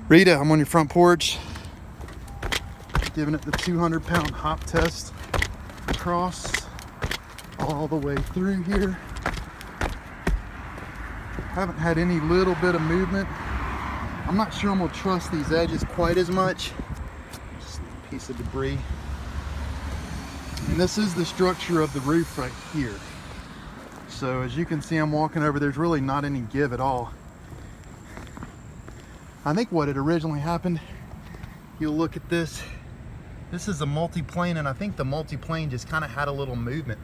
Rita, I'm on your front porch, giving it the 200-pound hop test across all the way through here. Haven't had any little bit of movement. I'm not sure I'm gonna trust these edges quite as much. Just a piece of debris. And this is the structure of the roof right here. So as you can see, I'm walking over, there's really not any give at all. I think what had originally happened, you'll look at this. This is a multi-plane, and I think the multi-plane just kind of had a little movement.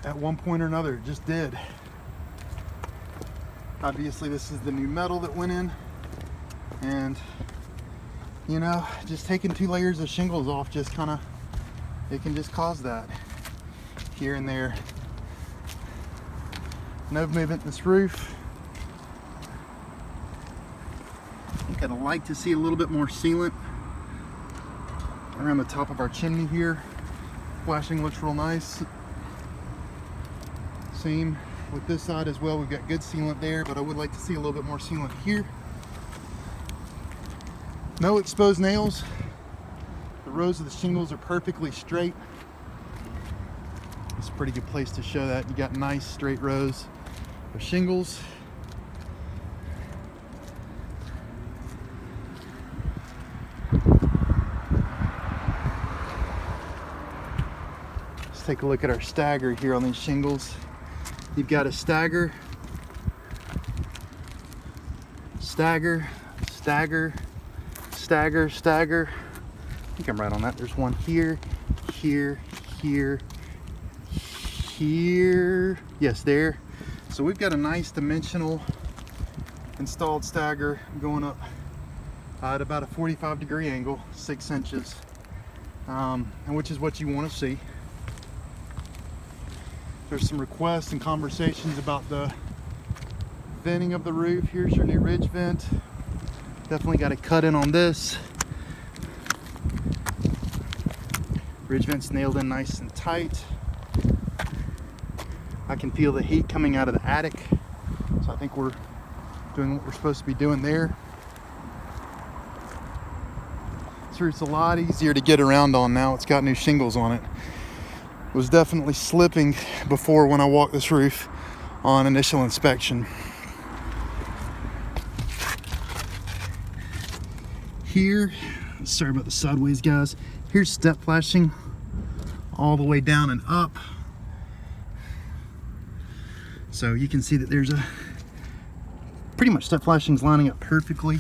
At one point or another, it just did. Obviously, this is the new metal that went in, and you know, just taking 2 layers of shingles off just kind of, it can just cause that here and there. No movement in this roof. I think I'd like to see a little bit more sealant around the top of our chimney here. Flashing looks real nice. Same with this side as well. We've got good sealant there, but I would like to see a little bit more sealant here. No exposed nails. The rows of the shingles are perfectly straight. It's a pretty good place to show that. You got nice straight rows of shingles. Let's take a look at our stagger here on these shingles. You've got a stagger, stagger, stagger, stagger, stagger. I think I'm right on that. There's one here, here, here, here. Yes, there. So we've got a nice dimensional installed stagger going up at about a 45-degree angle, 6 inches, and which is what you want to see. There's some requests and conversations about the venting of the roof. Here's your new ridge vent. Definitely got to cut in on this. Ridge vent's nailed in nice and tight. I can feel the heat coming out of the attic. So I think we're doing what we're supposed to be doing there. This roof's a lot easier to get around on now. It's got new shingles on it. Was definitely slipping before when I walked this roof on initial inspection. Here, sorry about the sideways guys, here's step flashing all the way down and up. So you can see that there's a pretty much step flashing is lining up perfectly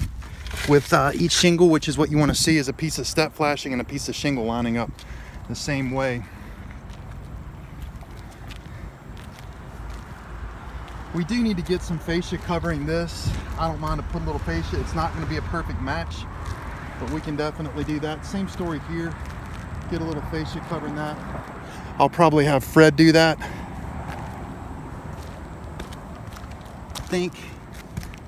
with each shingle, which is what you want to see, is a piece of step flashing and a piece of shingle lining up the same way. We do need to get some fascia covering this. I don't mind to put a little fascia. It's not going to be a perfect match, but we can definitely do that. Same story here. Get a little fascia covering that. I'll probably have Fred do that. I think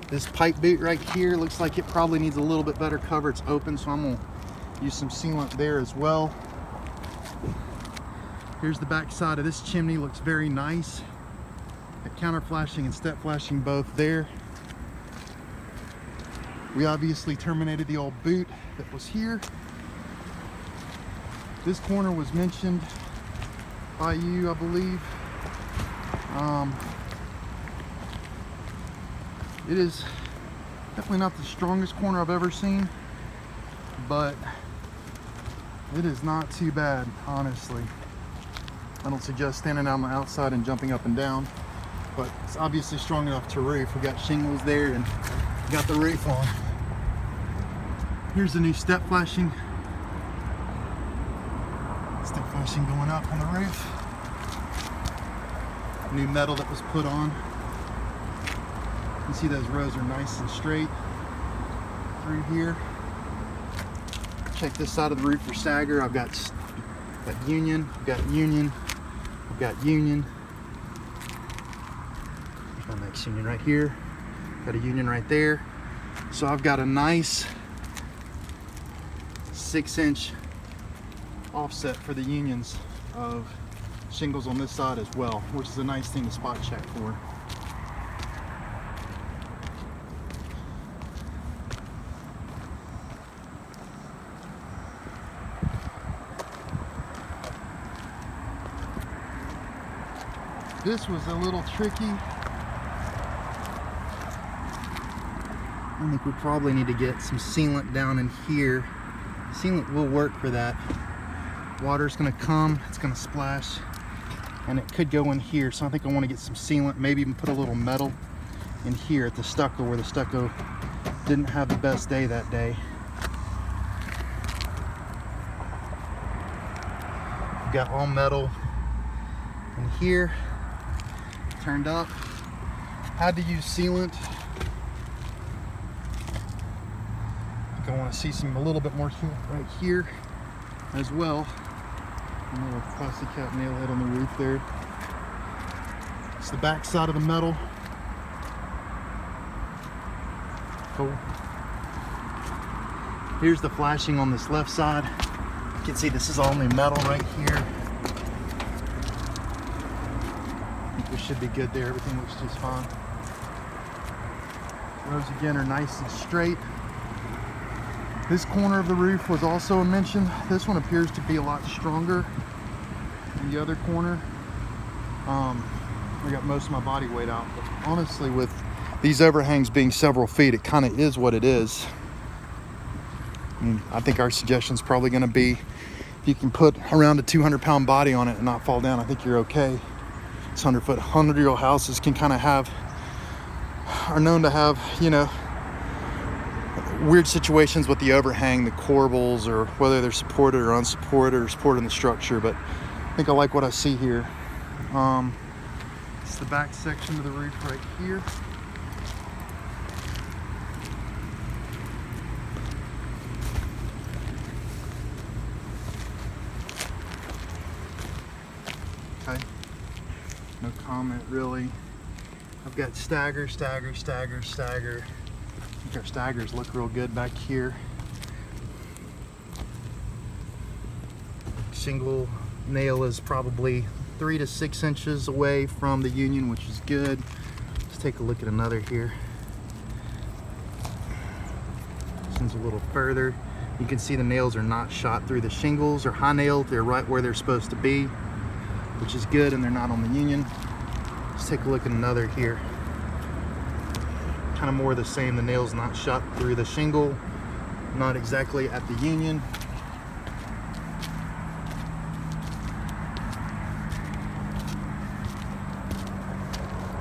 this pipe boot right here looks like it probably needs a little bit better cover. It's open, so I'm going to use some sealant there as well. Here's the back side of this chimney. Looks very nice. Got counter flashing and step flashing both there. We obviously terminated the old boot that was here. This corner was mentioned by you, I believe. It is definitely not the strongest corner I've ever seen, but it is not too bad, honestly. I don't suggest standing on the outside and jumping up and down, but it's obviously strong enough to roof. We got shingles there and got the roof on. Here's the new step flashing. Step flashing going up on the roof. New metal that was put on. You can see those rows are nice and straight through here. Check this side of the roof for stagger. I've got union, I've got union, I've got union. There's my next union right here. Got a union right there. So I've got a nice 6-inch offset for the unions of shingles on this side as well, which is a nice thing to spot check for. This was a little tricky. I think we probably need to get some sealant down in here. Sealant will work for that. Water's gonna come, it's gonna splash, and it could go in here. So I think I want to get some sealant, maybe even put a little metal in here at the stucco where the stucco didn't have the best day that day. We've got all metal in here, turned up. Had to use sealant. I think I want to see a little bit more sealant right here as well. A little plastic cap nail head on the roof there. It's the back side of the metal. Cool. Here's the flashing on this left side. You can see this is only metal right here. I think we should be good there. Everything looks just fine. Rows again are nice and straight. This corner of the roof was also mentioned. This one appears to be a lot stronger than the other corner. I got most of my body weight out, but honestly, with these overhangs being several feet, it kind of is what it is. I think our suggestion is probably going to be, if you can put around a 200-pound body on it and not fall down, I think you're okay. This 100-foot, 100-year-old houses can kind of are known to have, you know, weird situations with the overhang, the corbels, or whether they're supported or unsupported or supporting the structure. But I think I like what I see here. It's the back section of the roof right here. Okay, no comment really. I've got stagger. I think our staggers look real good back here. Shingle nail is probably 3 to 6 inches away from the union, which is good. Let's take a look at another here. This one's a little further. You can see the nails are not shot through the shingles or high nailed. They're right where they're supposed to be, which is good, and they're not on the union. Let's take a look at another here. Kind of more the same. The nail's not shot through the shingle, not exactly at the union.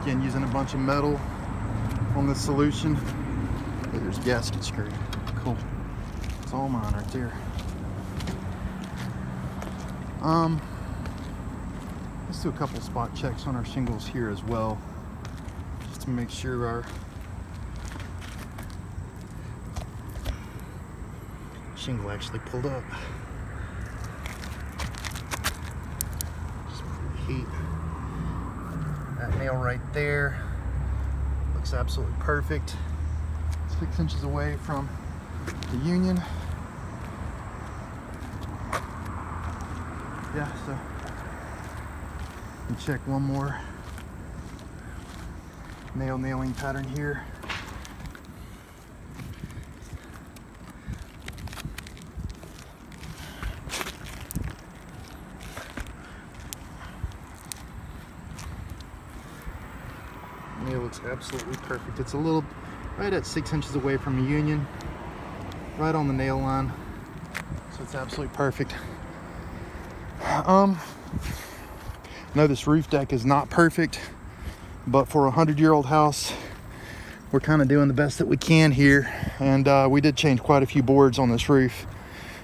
Again, using a bunch of metal on this solution. Hey, there's a gasket screw. Cool. It's all mine right there. Let's do a couple spot checks on our shingles here as well, just to make sure our shingle actually pulled up. Just heat. That nail right there looks absolutely perfect. 6 inches away from the union. Yeah, so we check one more nailing pattern here. Nail looks absolutely perfect. It's a little right at 6 inches away from the union, right on the nail line, so it's absolutely perfect. I know this roof deck is not perfect, but for a 100-year-old house, we're kind of doing the best that we can here, and we did change quite a few boards on this roof.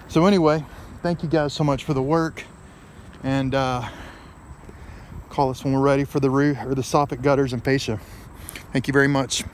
So anyway, thank you guys so much for the work, and call us when we're ready for the roof or the soffit gutters and fascia. Thank you very much.